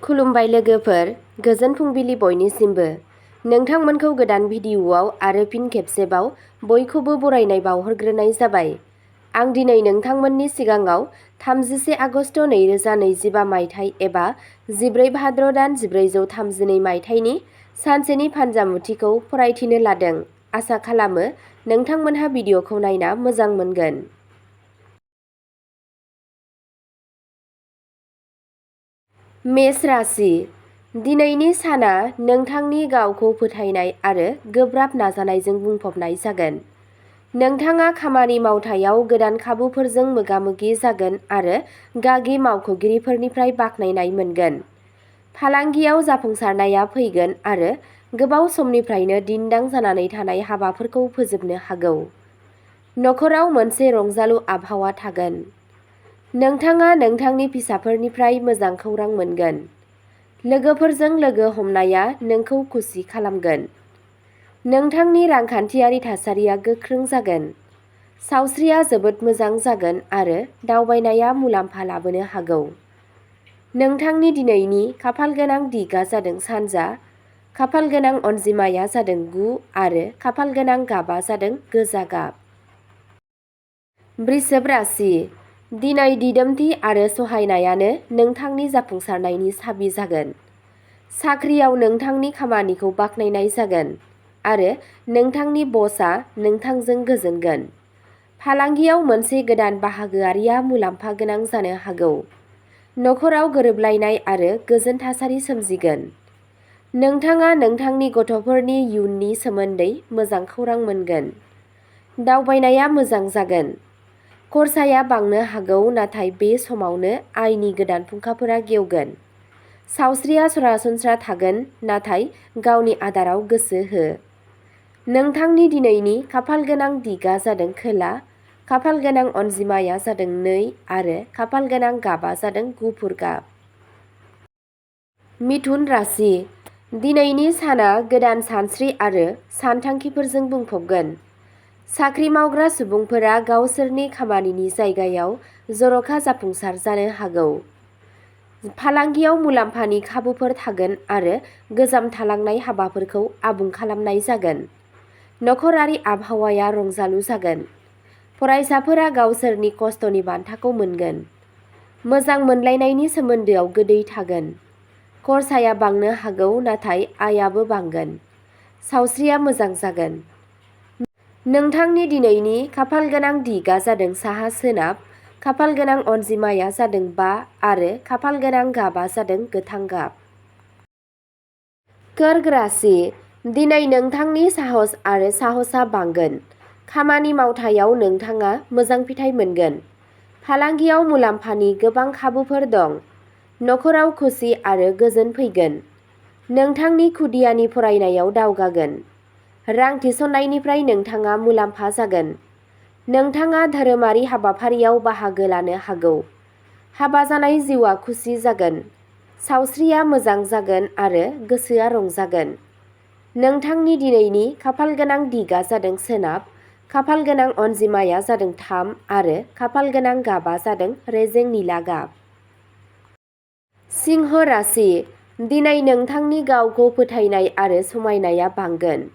खुलुमबाय लोगोफोर, गोजोन फुंबिलि बयनिसिमबो। नोंथांमोनखौ गोदान भिडिअ'आव आरो फिन खेबसेबाव बयखौबो बरायनाय बावहरग्रोनाय जाबाय। आं दिनै नोंथांमोननि सिगाङाव 31 आगस्ट 2025 मायथाइ एबा 14 भाद्र दान 1432 मायथाइनि सानसेनि फानजामुथिखौ फरायथिनो लादों। आसा खालामो नोंथांमोनहा भिडिअ'खौ नायना मोजां मोनगोन। मेष राशि। दिनैनि साना नोंथांनि गावखौ फोथायनाय आरो गोब्राब नाजानायजों बुंफबनाय जागोन। नोंथाङा खामानि मावथायाव गोदान खाबुफोरजों मोगा-मोगि जागोन आरो गागि मावख'गिरिफोरनिफ्राय बाख्नायनाय मोनगोन। फालांगियाव जाफुंसारनाया फैगोन आरो गोबाव समनिफ्रायनो दिन्दां जानानै थानाय हाबाफोरखौ फोजोबनो हागौ। नखराव मोनसे रंजालु आबहावा थागोन। नोंथाङा नोंथांनि फिसाफोरनिफ्राय मोजां खौरां मोनगोन। लोगोफोरजों लोगो हमनाया नोंखौ खुसि खालामगोन। नोंथांनि रांखान्थियारि थासारिया गोख्रों जागोन। सावस्रिया जोबोद मोजां जागोन आरो दावबायनाया मुलाम्फा लाबोनो हागौ। नोंथांनि दिनैनि खाफालगोनां दिगआ जादों सानजा, खाफालगोनां अनजिमाया जादों 9 आरो खाफालगोनां गाबआ जादों गोजा गाब। वृषभ राशि। दिनै दिदोमथि आरो सहायनायानो नोंथांनि जाफुंसारनायनि साबि जागोन। साख्रियाव नोंथांनि खामानिखौ बाख्नायनाय जागोन आरो नोंथांनि बसआ नोंथांजों गोजोनगोन। फालांगियाव मोनसे गोदान बाहागोआरिया मुलाम्फा गोनां जानो हागौ। नखराव गोरोबलायनाय आरो गोजोन थासारि सोमजिगोन। नोंथाङा नोंथांनि गथ'फोरनि इयुननि सोमोन्दै मोजां खौरां मोनगोन। दावबायनाया मोजां जागोन। खरसाया बांनो हागौ नाथाय बे समावनो आयनि गोदान फुंखाफोरा गेवगोन। सावस्रिया सरासनस्रा थागोन नाथाय गावनि आदाराव गोसो हो। नोंथांनि दिनैनि खाफालगोनां दिगआ जादों खोला, खाफालगोनां अनजिमाया जादों 2 आरो खाफालगोनां गाबआ जादों गुफुर गाब। मिथुन राशि। दिनैनि साना गोदान सानस्रि आरो सानथांखिफोरजों बुंफबगोन। साख्रि मावग्रा सुबुंफोरा गावसोरनि खामानिनि जायगायाव जर'खा जाफुंसार जानो हागौ। फालांगियाव मुलाम्फानि खाबुफोर थागोन आरो गोजाम थालांनाय हाबाफोरखौ आबुं खालामनाय जागोन। नखरारि आबहावाया रंजालु जागोन। फरायसाफोरा गावसोरनि खस्थ'नि बान्थाखौ मोनगोन। मोजां मोनलायनायनि सोमोन्दोआव गोदै थागोन। खरसाया बांनो हागौ नाथाय आयआबो बांगोन। सावस्रिया मोजां जागोन। नोंथांनि दिनैनि खाफालगोनां दिगआ जादों साहा सोनाब, खाफालगोनां अनजिमाया जादों 5 आरो खाफालगोनां गाबआ जादों गोथां गाब। कर्क राशि। दिनै नोंथांनि साहस आरो साहसआ बांगोन। खामानि मावथायाव नोंथाङा मोजां फिथाय मोनगोन। फालांगियाव मुलाम्फानि गोबां खाबुफोर दं। नखराव खुसि आरो गोजोन फैगोन। नोंथांनि खुदियानि फरायनायाव दावगागोन। रां थिसननायनिफ्राय नोंथाङा मुलाम्फा जागोन। नोंथाङा धोरोमारि हाबाफारियाव बाहागो लानो हागौ। हाबा जानाय जिउआ खुसि जागोन। सावस्रिया मोजां जागोन आरो गोसोआ रंजागोन। नोंथांनि दिनैनि खाफालगोनां दिगआ जादों सोनाब, खाफालगोनां अनजिमाया जादों 3 आरो खाफालगोनां गाबआ जादों रेजें निला गाब। सिंह राशि। दिनै नोंथांनि गावखौ फोथायनाय आरो समायनाया बांगोन।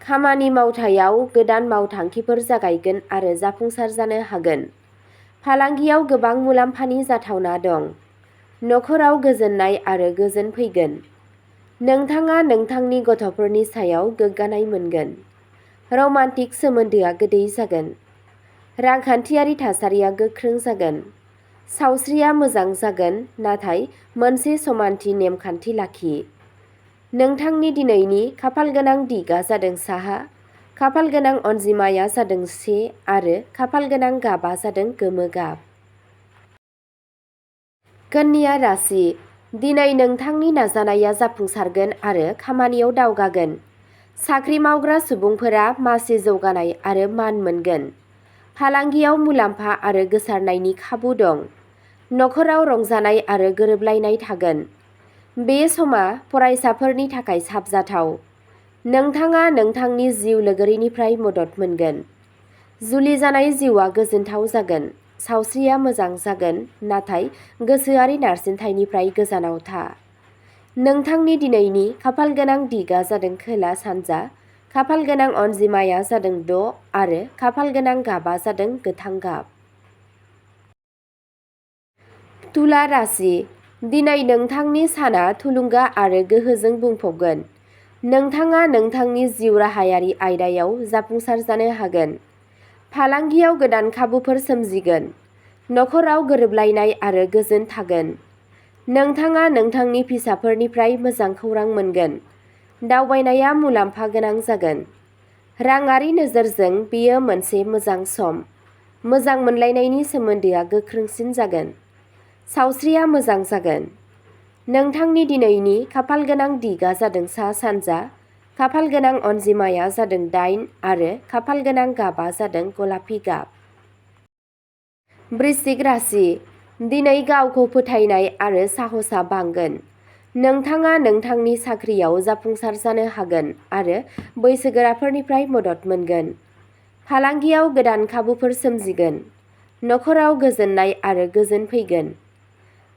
खामानि मावथायाव गोदान मावथांखिफोर जागायगोन आरो जाफुंसार जानो हागोन। फालांगियाव गोबां मुलाम्फानि जाथावना दं। नखराव गोजोननाय आरो गोजोन फैगोन। नोंथाङा नोंथांनि गथ'फोरनि सायाव गोग्गानाय मोनगोन। रमान्टिक सोमोन्दोआ गोदै जागोन। रांखान्थियारि थासारिया गोख्रों जागोन। सावस्रिया मोजां जागोन नाथाय मोनसे समानथि नेमखान्थि लाखि। नोंथांनि दिनैनि खाफालगोनां दिगआ जादों साहा, खाफालगोनां अनजिमाया जादों 1 आरो खाफालगोनां गाबआ जादों गोमो गाब। कन्या राशि। दिनै नोंथांनि नाजानाया जाफुंसारगोन आरो खामानियाव दावगागोन। साख्रि मावग्रा सुबुंफोरा मासि जौगानाय आरो मान मोनगोन। फालांगियाव मुलाम्फा आरो गोसारनायनि खाबु दं। नखराव रंजानाय आरो गोरोबलायनाय थागोन। बे समा फरायसाफोरनि थाखाय साबजाथाव। नोंथाङा नोंथांनि जिउ लोगोरिनिफ्राय मदद मोनगोन। जुलि जानाय जिउआ गोजोनथाव जागोन। सावस्रिया मोजां जागोन नाथाय गोसोआरि नारसिनथायनिफ्राय गोजानाव था। नोंथांनि दिनैनि खाफाल गोनां दिगा जादों खोला सानजा, खाफाल गोनां अनजिमाया जादों 6 आरो खाफाल गोनां गाबा जादों गोथां गाब। तुला राशि, दिनै नोंथांनि साना थुलुंगा आरो गोहोजों बुंफबगोन। नोंथाङा नोंथांनि जिउ राहायारि आयदायाव जाफुंसार जानो हागोन। फालांगियाव गोदान खाबुफोर सोमजिगोन। नखराव गोरोबलायनाय आरो गोजोन थागोन। नोंथाङा नोंथांनि फिसाफोरनिफ्राय मोजां खौरां मोनगोन। दावबायनाया मुलाम्फा गोनां जागोन। राङारि नोजोरजों बेयो मोनसे मोजां सम। मोजां मोनलायनायनि सोमोन्दोआ गोख्रोंसिन जागोन। सावस्रिया मोजां जागोन। नोंथांनि दिनैनि खाफाल गोनां दिगा जादों सा सानजा, खाफाल गोनां अनजिमाया जादों 8 आरो खाफाल गोनां गाबा जादों गलापि गाब। वृश्चिक राशि, दिनै गावखौ फोथायनाय आरो साहसआ बांगोन। नोंथाङा नोंथांनि साख्रियाव जाफुंसार जानो हागोन आरो बैसोगोराफोरनिफ्राय मदद मोनगोन। फालांगियाव गोदान खाबुफोर सोमजिगोन। नखराव गोजोननाय आरो गोजोन फैगोन।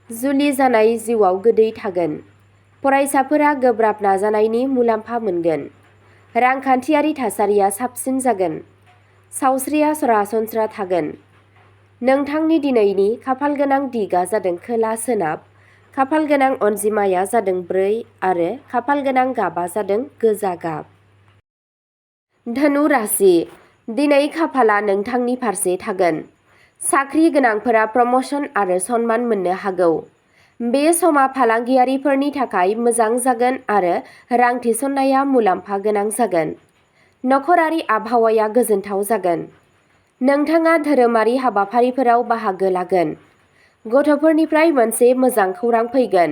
जुलि जानाय जिउआव गोदै थागोन। फरायसाफोरा गोब्राब नाजानायनि मुलाम्फा मोनगोन। रांखान्थियारि थासारिया साबसिन जागोन। सावस्रिया सरासनस्रा थागोन। नोंथांनि दिनैनि खाफाल गोनां दिगा जादों खोला सोनाब, खाफाल गोनां अनजिमाया जादों 4 आरो खाफाल गोनां गाबा जादों गोजा गाब। धनु राशि, दिनै खाफाला नोंथांनि फारसे थागोन। साख्रि गोनांफोरा प्रम'शन आरो सनमान मोननो हागौ। बे समा फालांगियारिफोरनि थाखाय मोजां जागोन आरो रां थिसननाया मुलाम्फा गोनां जागोन। नखरारि आबहावाया गोजोनथाव जागोन। नोंथाङा धोरोमारि हाबाफारिफोराव बाहागो लागोन। गथ'फोरनिफ्राय मोनसे मोजां खौरां फैगोन।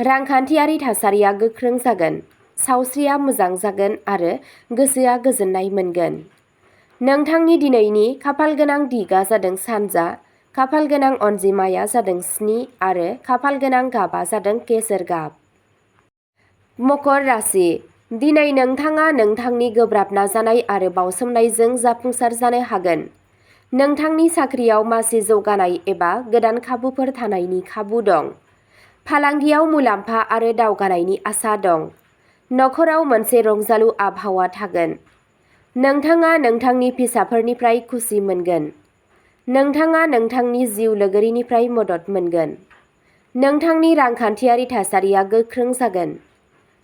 रांखान्थियारि थासारिया गोख्रों जागोन। सावस्रिया मोजां जागोन आरो गोसोआ गोजोननाय मोनगोन। नोंथांनि दिनैनि खाफाल गोनां दिगा जादों सानजा, खाफाल गोनां अनजिमाया जादों 7 आरो खाफाल गोनां गाबा जादों केसर गाब। मकर राशि, दिनै नोंथाङा नोंथांनि गोब्राब नाजानाय आरो बावसोमनायजों जाफुंसार जानो हागोन। नोंथांनि साख्रियाव मासि जौगानाय एबा गोदान खाबुफोर थानायनि खाबु दं। फालांगियाव मुलाम्फा आरो दावगानायनि आसा दं। नखराव मोनसे रंजालु आबहावा थागोन। नोंथाङा नोंथांनि फिसाफोरनिफ्राय खुसि मोनगोन। नोंथाङा नोंथांनि जिउ लोगोरिनिफ्राय मदद मोनगोन। नोंथांनि रांखान्थियारि थासारिया गोख्रों जागोन।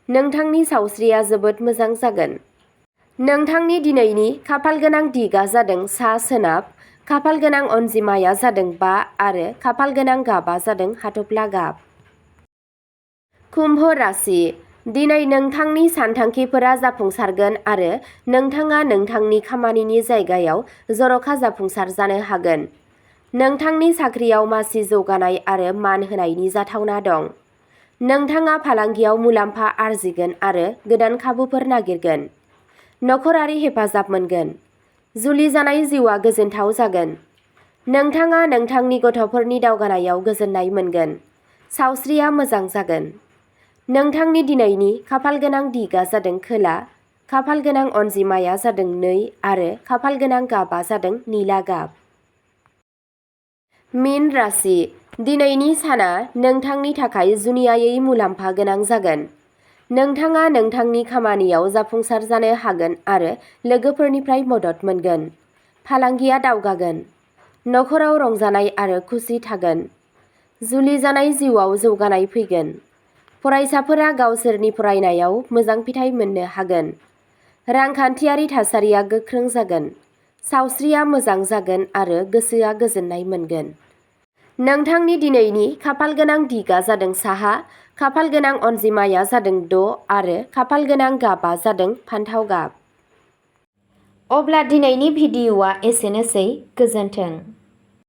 नोंथांनि सावस्रिया जोबोद मोजां जागोन। नोंथांनि दिनैनि खाफाल गोनां दिगा जादों सा सोनाब, खाफाल गोनां अनजिमाया जादों 5 आरो खाफाल गोनां गाबा जादों हाथफ्ला गाब। कुम्भ राशि, दिनै नोंथांनि सानथांखिफोरा जाफुंसारगोन आरो नोंथाङा नोंथांनि खामानिनि जायगायाव जर'खा जाफुंसार जानो हागोन। नोंथांनि साख्रियाव मासि जौगानाय आरो मान होनायनि जाथावना दं। नोंथाङा फालांगियाव मुलाम्फा आरजिगोन आरो गोदान खाबुफोर नागिरगोन। नखरारि हेफाजाब मोनगोन। जुलि जानाय जिउआ गोजोनथाव जागोन। नोंथाङा नोंथांनि गथ'फोरनि दावगानायाव गोजोननाय मोनगोन। सावस्रिया मोजां जागोन। नोंथांनि दिनैनि खाफाल गोनां दिगा जादों खोला, खाफाल गोनां अनजिमाया जादों 2 आरो खाफाल गोनां गाबा जादों निला गाब। मीन राशि, दिनैनि साना नोंथांनि थाखाय जुनियायै मुलाम्फा गोनां जागोन। नोंथाङा नोंथांनि खामानियाव जाफुंसार जानो हागोन आरो लोगोफोरनिफ्राय मदद मोनगोन। फालांगिया दावगागोन। नखराव रंजानाय आरो खुसि थागोन। जुलि जानाय जिउआव जौगानाय फैगोन। फरायसाफोरा गावसोरनि फरायनायाव मोजां फिथाय मोननो हागोन। रांखान्थियारि थासारिया गोख्रों जागोन। सावस्रिया मोजां जागोन आरो गोसोआ गोजोननाय मोनगोन। नोंथांनि दिनैनि खाफाल गोनां दिगा जादों साहा, खाफाल गोनां अनजिमाया जादों 6 आरो खाफाल गोनां गाबा जादों फान्थाव गाब। अब्ला दिनैनि भिडिअ'आ एसेनोसै। गोजोन्थों।